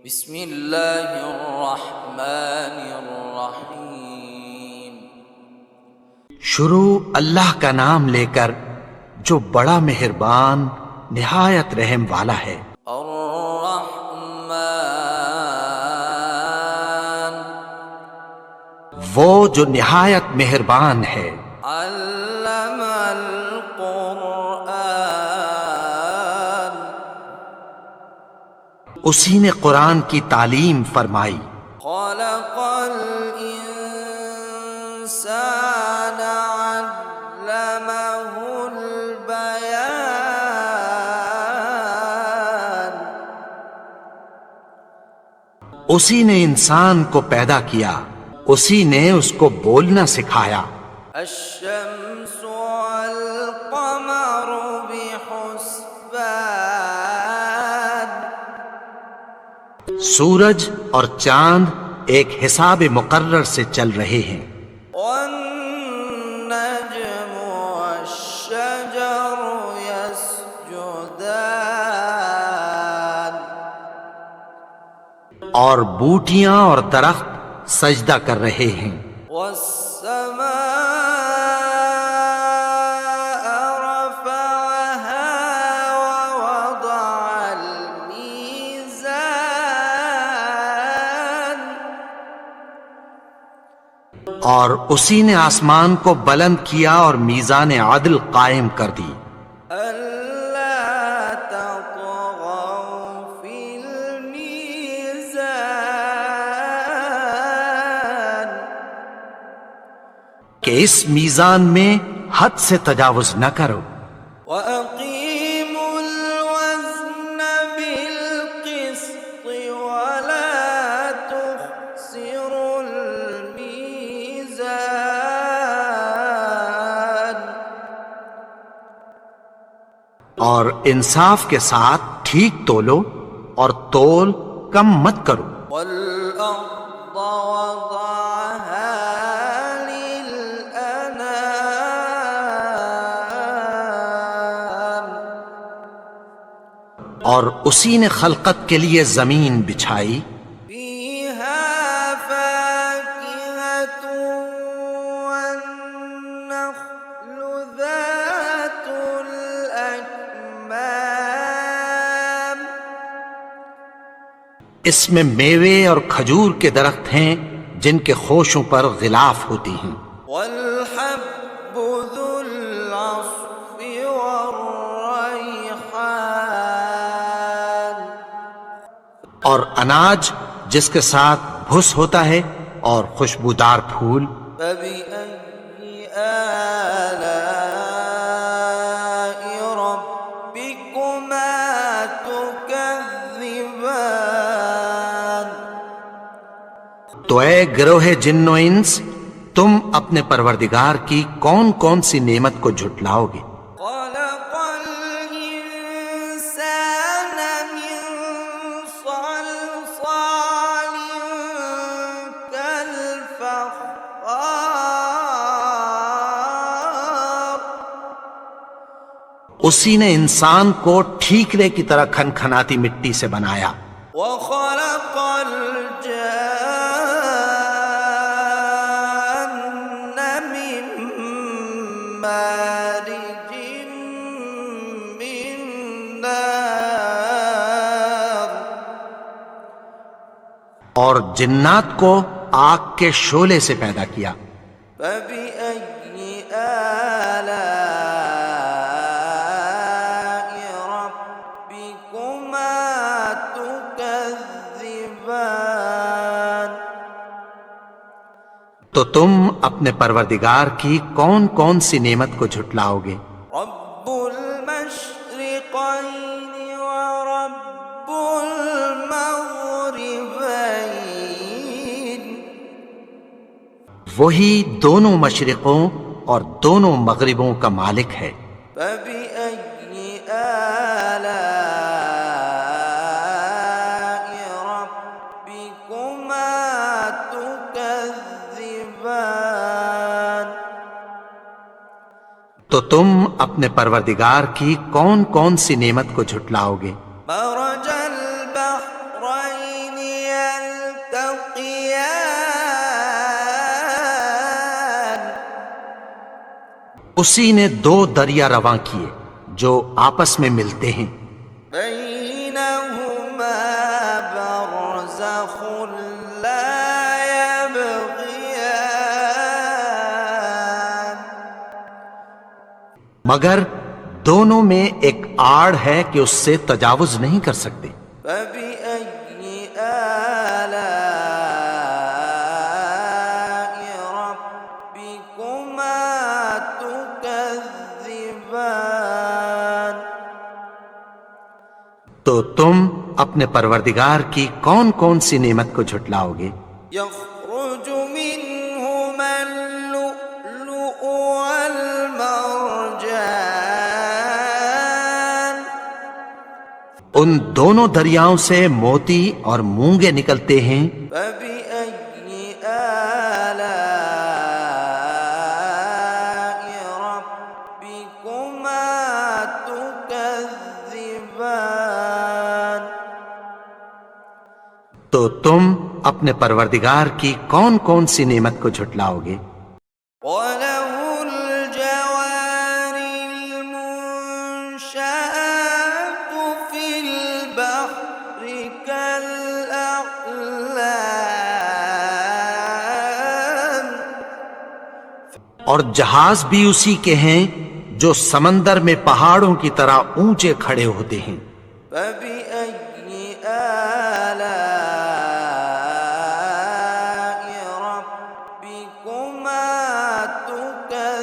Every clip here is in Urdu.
بسم اللہ الرحمن الرحیم۔ شروع اللہ کا نام لے کر جو بڑا مہربان نہایت رحم والا ہے۔ الرحمن، وہ جو نہایت مہربان ہے۔ علم القرآن، اسی نے قرآن کی تعلیم فرمائی۔ خلق الانسان، علمہ البیان، اسی نے انسان کو پیدا کیا، اسی نے اس کو بولنا سکھایا۔ الشمس والقمر بحسبان، سورج اور چاند ایک حساب مقرر سے چل رہے ہیں۔ والنجم والشجر يسجدان، اور بوٹیاں اور درخت سجدہ کر رہے ہیں۔ والسماء رفعها ووضع الميزان، اور اسی نے آسمان کو بلند کیا اور میزان عدل قائم کر دی۔ ألا تطغوا في الميزان، کہ اس میزان میں حد سے تجاوز نہ کرو۔ وأقيموا الوزن بالقسط ولا تخسروا الميزان، اور انصاف کے ساتھ ٹھیک تولو اور تول کم مت کرو۔ والأرض وضعها للأنام، اور اسی نے خلقت کے لیے زمین بچھائی، فيها فاكهة والنخل ذات الأكمام، اس میں میوے اور کھجور کے درخت ہیں جن کے خوشوں پر غلاف ہوتی ہیں، والحب ذو العصف والريحان، اور اناج جس کے ساتھ بھس ہوتا ہے اور خوشبودار پھول۔ فبأي آلاء ربكما تكذبان، تو اے گروہ جن و انس، تم اپنے پروردگار کی کون کون سی نعمت کو جھٹلاؤ گے؟ خلق الإنسان من صلصال كالفخار، اسی نے انسان کو ٹھیکرے کی طرح کھنکھناتی مٹی سے بنایا۔ وخلق الجان من مارج من نار، اور جنات کو آگ کے شعلے سے پیدا کیا۔ فبأي آلاء ربكما تكذبان، تو تم اپنے پروردگار کی کون کون سی نعمت کو جھٹلاؤ گے؟ رب المشرقين ورب المغربين، وہی دونوں مشرقوں اور دونوں مغربوں کا مالک ہے۔ فبأي آلاء ربكما تكذبان، تو تم اپنے پروردگار کی کون کون سی نعمت کو جھٹلاؤ گے؟ مرج البحرين اسی نے دو دریا رواں کیے جو آپس میں ملتے ہیں، بينهما برزخ لا يبغيان مگر دونوں میں ایک آڑ ہے کہ اس سے تجاوز نہیں کر سکتے۔ فبأي آلاء ربكما تكذبان تو تم اپنے پروردگار کی کون کون سی نعمت کو جھٹلاؤ گے؟ يخرج منهما اللؤلؤ والمرجان ان دونوں دریاؤں سے موتی اور مونگے نکلتے ہیں۔ فبأي آلاء ربكما تكذبان تو تم اپنے پروردگار کی کون کون سی نعمت کو جھٹلاؤ گے؟ وله الجوار المنشآت في البحر كالأعلام اور جہاز بھی اسی کے ہیں جو سمندر میں پہاڑوں کی طرح اونچے کھڑے ہوتے ہیں۔ فبأي آلاء ربكما تكذبان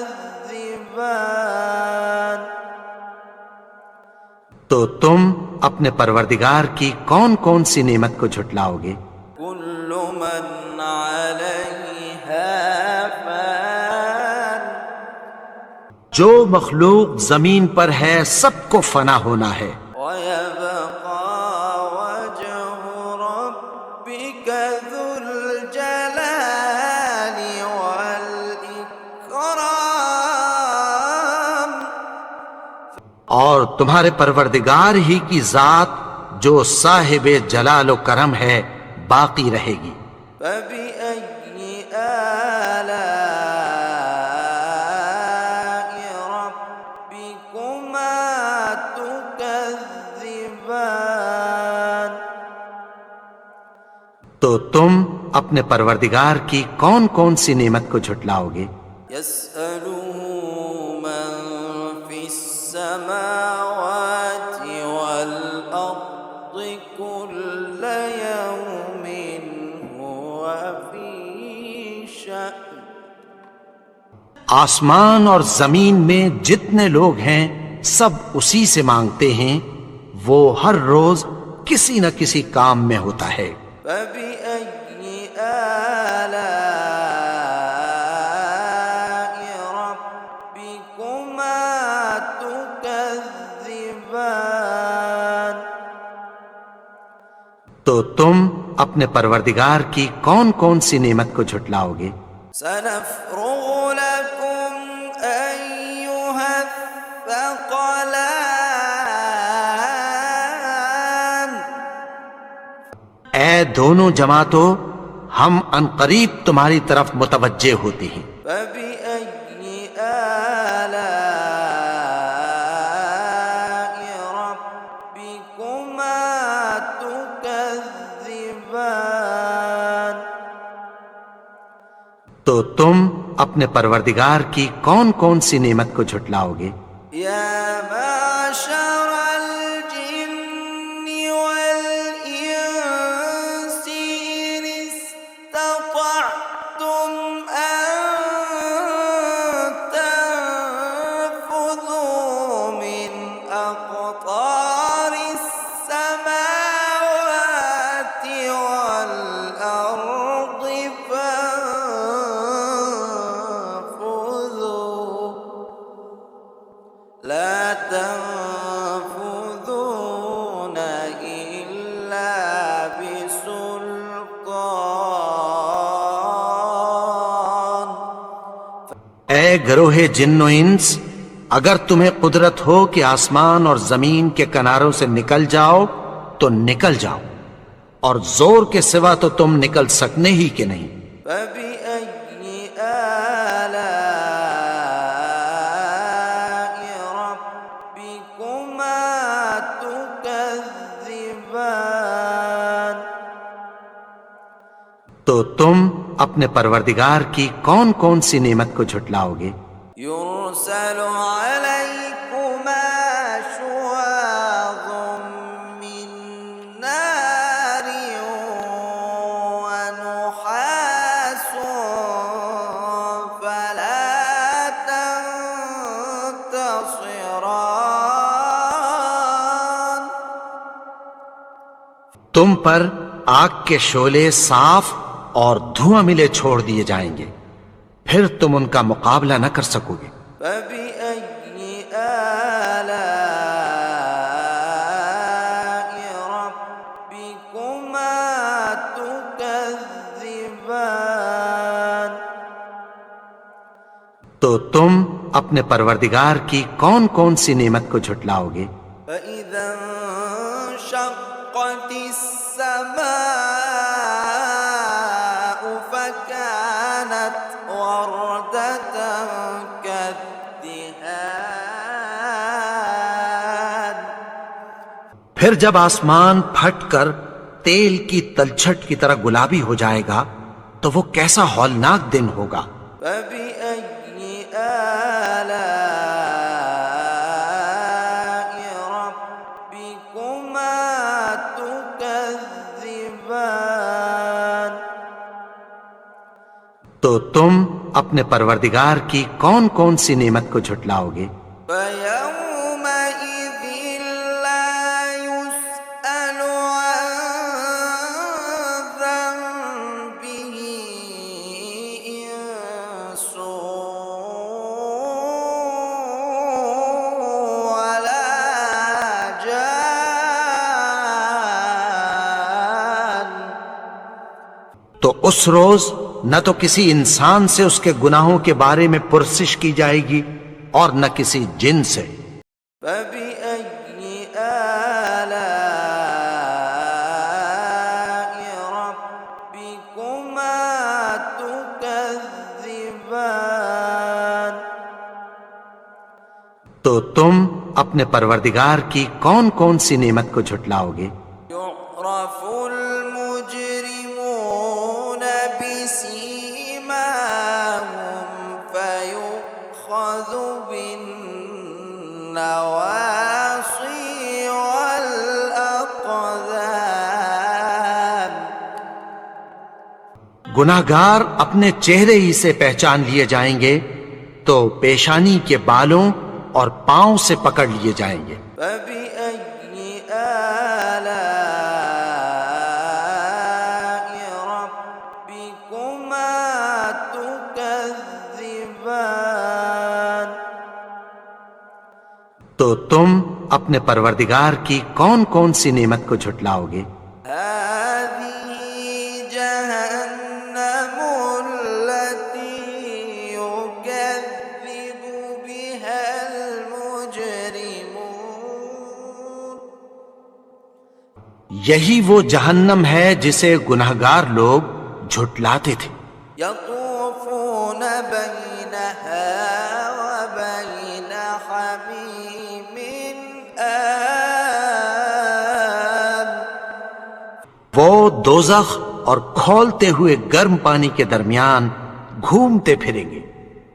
تو تم اپنے پروردگار کی کون کون سی نعمت کو جھٹلاؤ گے؟ كل من عليها فان جو مخلوق زمین پر ہے سب کو فنا ہونا ہے، ويبقى وجه ربك ذو الجلال والإكرام اور تمہارے پروردگار ہی کی ذات جو صاحب جلال و کرم ہے باقی رہے گی۔ فبأي آلاء ربكما تكذبان تو تم اپنے پروردگار کی کون کون سی نعمت کو جھٹلاؤ گے؟ يسأله من في السماوات والأرض كل يوم هو في شأن آسمان اور زمین میں جتنے لوگ ہیں سب اسی سے مانگتے ہیں، وہ ہر روز کسی نہ کسی کام میں ہوتا ہے۔ فبأي آلاء ربكما تكذبان تو تم اپنے پروردگار کی کون کون سی نعمت کو جھٹلاؤ گے؟ سنفرغ لكم أيها الثقلان اے دونوں جماعتوں، ہم عنقریب تمہاری طرف متوجہ ہوتے ہیں۔ فبأي آلاء ربكما تكذبان تو تم اپنے پروردگار کی کون کون سی نعمت کو جھٹلاؤ گے؟ يا معشر الجن والإنس إن استطعتم أن تنفذوا من أقطار السماوات والأرض فانفذوا لا تنفذون إلا بسلطان اے گروہ جن و انس، اگر تمہیں قدرت ہو کہ آسمان اور زمین کے کناروں سے نکل جاؤ تو نکل جاؤ، اور زور کے سوا تو تم نکل سکنے ہی کہ نہیں۔ فبأي آلاء تو تم اپنے پروردگار کی کون کون سی نعمت کو جھٹلاؤ گے؟ يرسل عليكما شواظ من نار ونحاس فلا تنتصران. تم پر آگ کے شعلے صاف اور دھواں ملے چھوڑ دیے جائیں گے، پھر تم ان کا مقابلہ نہ کر سکو گے۔ فبأي آلاء ربكما تكذبان. تو تم اپنے پروردگار کی کون کون سی نعمت کو جھٹلاؤ گے؟ فإذا انشقت السماء فكانت وردة كالدهان. پھر جب آسمان پھٹ کر تیل کی تلچھٹ کی طرح گلابی ہو جائے گا تو وہ کیسا ہولناک دن ہوگا۔ فبأي آلاء ربكما تكذبان. تو تم اپنے پروردگار کی کون کون سی نعمت کو جھٹلاؤ گے؟ فيومئذ لا يسأل عن ذنبه إنس ولا جان. تو اس روز نہ تو کسی انسان سے اس کے گناہوں کے بارے میں پرسش کی جائے گی اور نہ کسی جن سے۔ فبأي آلاء ربكما تكذبان. تو تم اپنے پروردگار کی کون کون سی نعمت کو جھٹلاؤ گے؟ يعرف المجرمون بسيماهم فيؤخذ بالنواصي والأقدام. گناہگار اپنے چہرے ہی سے پہچان لیے جائیں گے تو پیشانی کے بالوں اور پاؤں سے پکڑ لیے جائیں گے۔ فبأي آلاء ربكما تكذبان. تو تم اپنے پروردگار کی کون کون سی نعمت کو جھٹلاؤ گے؟ هذه جهنم التي يكذب بها المجرمون. یہی وہ جہنم ہے جسے گناہگار لوگ جھٹلاتے تھے۔ يطوفون بينها وبين حميم آن. وہ دوزخ اور کھولتے ہوئے گرم پانی کے درمیان گھومتے پھریں گے۔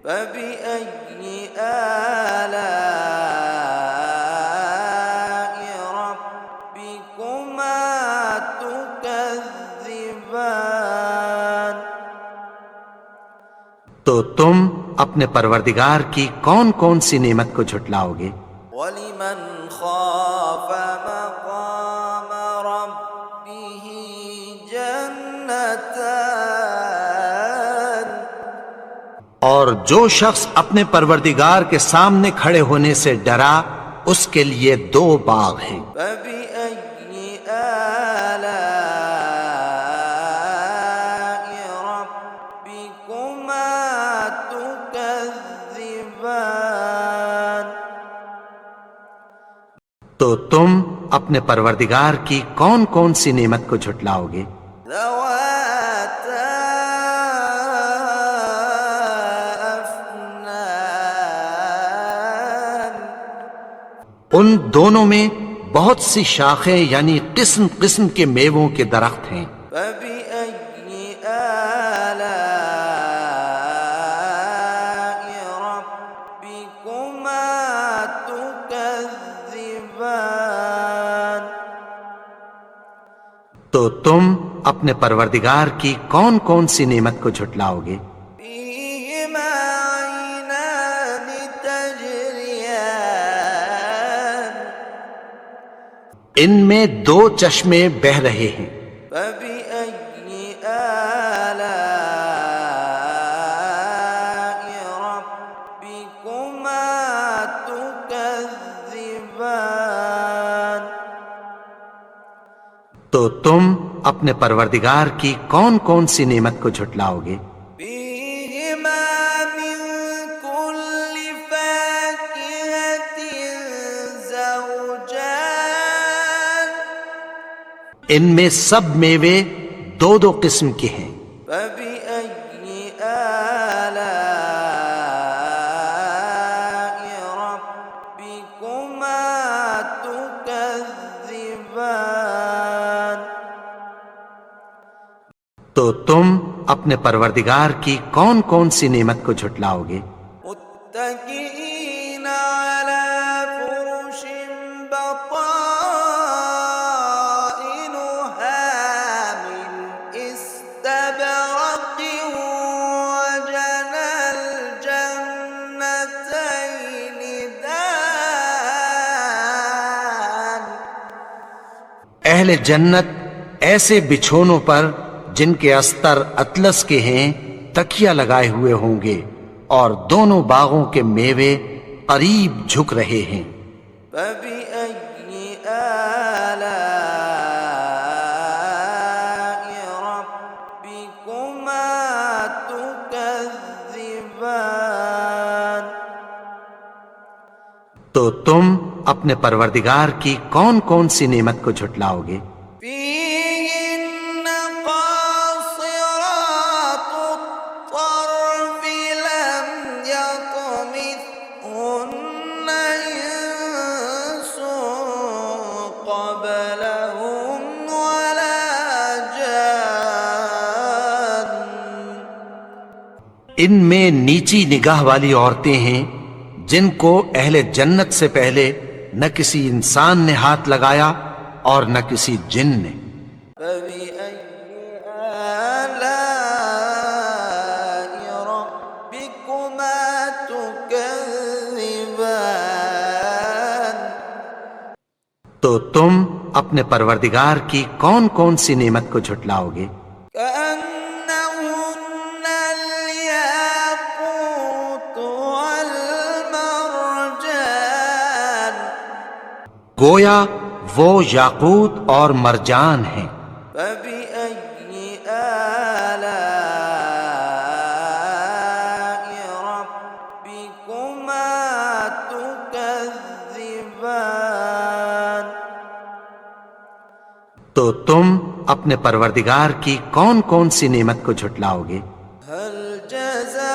فبأي آلاء ربكما تكذبان. تو تم اپنے پروردگار کی کون کون سی نعمت کو جھٹلاؤ گے؟ ولمن خاف مقام ربه جنتان. اور جو شخص اپنے پروردگار کے سامنے کھڑے ہونے سے ڈرا اس کے لیے دو باغ ہیں۔ فبأي آلاء ربكما تكذبان. تو تم اپنے پروردگار کی کون کون سی نعمت کو جھٹلاؤ گے؟ ذواتا أفنان. ان دونوں میں بہت سی شاخیں یعنی قسم قسم کے میووں کے درخت ہیں۔ فبأي آلاء ربكما تكذبان تو تم اپنے پروردگار کی کون کون سی نعمت کو جھٹلاؤ گے؟ فيهما عينان تجريان ان میں دو چشمے بہ رہے ہیں، فبأي آلاء ربكما تكذبان تو تم اپنے پروردگار کی کون کون سی نعمت کو جھٹلاؤ گے؟ فيهما من كل فاكهة زوجان ان میں سب میوے دو دو قسم کے ہیں، فبأي آلاء ربكما تكذبان تو تم اپنے پروردگار کی کون کون سی نعمت کو جھٹلاؤ گے؟ متكئين على فرش بطائنها من استبرق وجنى الجنتين دان اہل جنت ایسے بچھونوں پر جن کے استر اطلس کے ہیں تکیہ لگائے ہوئے ہوں گے، اور دونوں باغوں کے میوے قریب جھک رہے ہیں۔ فبأي آلاء ربكما تكذبان تو تم اپنے پروردگار کی کون کون سی نعمت کو جھٹلاؤ گے؟ فيهن قاصرات الطرف لم يطمثهن إنس قبلهم ولا جان ان میں نیچی نگاہ والی عورتیں ہیں جن کو اہل جنت سے پہلے نہ کسی انسان نے ہاتھ لگایا اور نہ کسی جن نے۔ فبأي آلاء ربكما تكذبان تو تم اپنے پروردگار کی کون کون سی نعمت کو جھٹلاؤ گے؟ كأنهن الياقوت والمرجان گویا وہ یاقوت اور مرجان ہیں۔ فبأي آلاء ربكما تكذبان تو تم اپنے پروردگار کی کون کون سی نعمت کو جھٹلاؤ گے؟ هل جزاء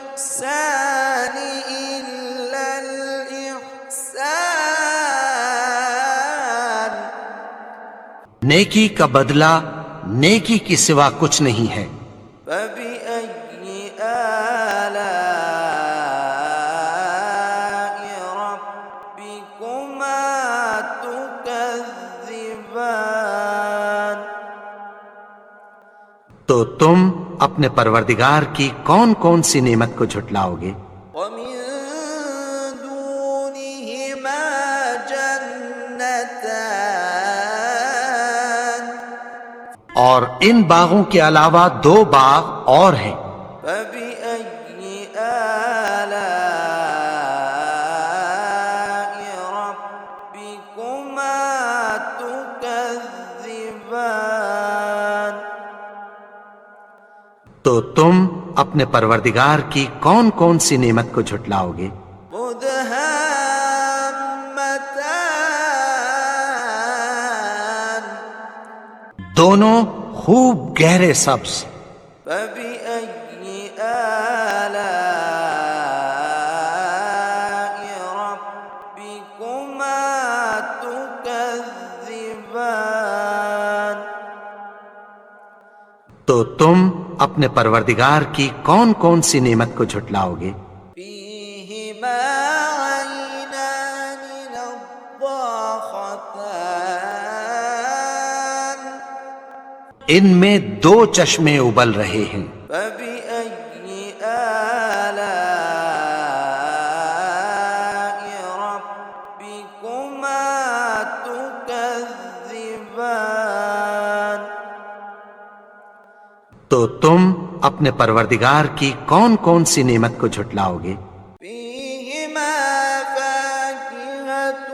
الإحسان إلا الإحسان نیکی کا بدلہ نیکی کی سوا کچھ نہیں ہے۔ فبأي آلاء ربكما تكذبان تو تم اپنے پروردگار کی کون کون سی نعمت کو جھٹلاؤ گے؟ ومن دونهما جنتان اور ان باغوں کے علاوہ دو باغ اور ہیں۔ فبأي آلاء ربكما تكذبان تو تم اپنے پروردگار کی کون کون سی نعمت کو جھٹلاؤ گے؟ مدهامتان دونوں خوب گہرے سبز۔ فبأي آلاء ربكما تكذبان تو تم اپنے پروردگار کی کون کون سی نعمت کو جھٹلاؤ گے؟ فيهما عينان نضاختان ان میں دو چشمے ابل رہے ہیں، فبأي آلاء ربكما تكذبان تو تم اپنے پروردگار کی کون کون سی نعمت کو جھٹلاؤ گے؟ فيهما فاكهة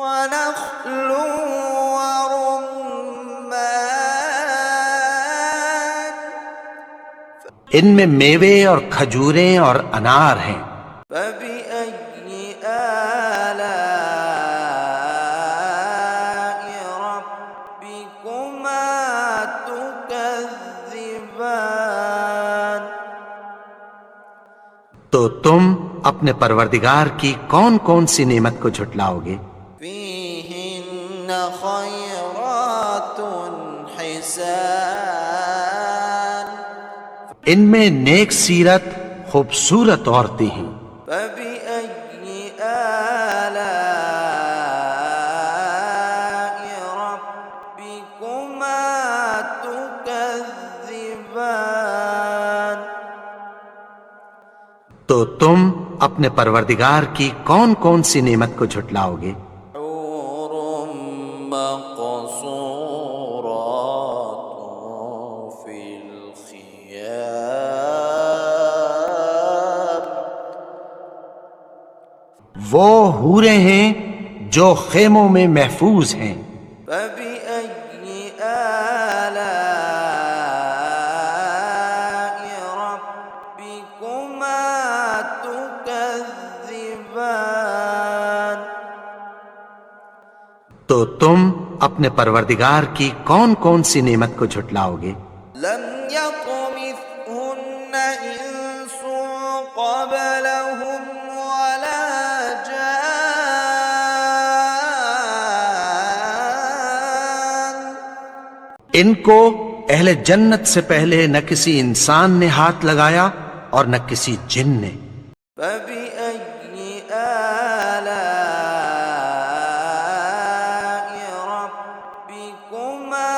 ونخل ورمان ان میں میوے اور کھجوریں اور انار ہیں، فبأي آلاء ربكما تكذبان تو تم اپنے پروردگار کی کون کون سی نعمت کو جھٹلاؤ گے؟ فيهن خيرات حسان ان میں نیک سیرت خوبصورت عورتیں ہیں، فبأي آلاء ربكما تكذبان تو تم اپنے پروردگار کی کون کون سی نعمت کو جھٹلاؤ گے؟ حور مقصورات في الخيام وہ حوریں ہیں جو خیموں میں محفوظ ہیں، فبأي آلاء ربكما تكذبان تو تم اپنے پروردگار کی کون کون سی نعمت کو جھٹلاؤ گے؟ لم يطمثهن إنس قبلهم ولا جان ان کو اہل جنت سے پہلے نہ کسی انسان نے ہاتھ لگایا اور نہ کسی جن نے، فبأي آلاء ربكما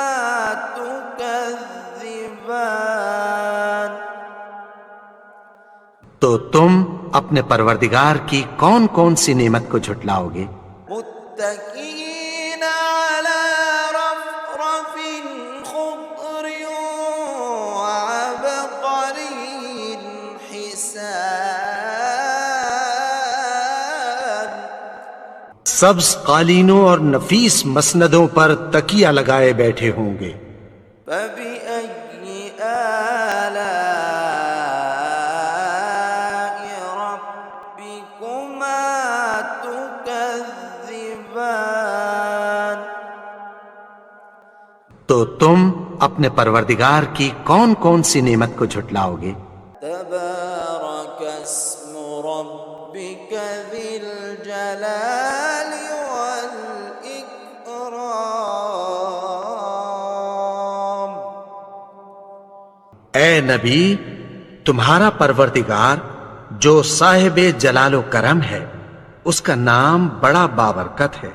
تكذبان تو تم اپنے پروردگار کی کون کون سی نعمت کو جھٹلاؤ گے؟ متكئين على رفرف خضر وعبقري حسان سبز قالینوں اور نفیس مسندوں پر تکیہ لگائے بیٹھے ہوں گے، فبأي آلاء ربكما تكذبان تو تم اپنے پروردگار کی کون کون سی نعمت کو جھٹلاؤ گے؟ تبارك اسم ربك ذي الجلال والإكرام اے نبی، تمہارا پروردگار جو صاحب جلال و کرم ہے، اس کا نام بڑا بابرکت ہے۔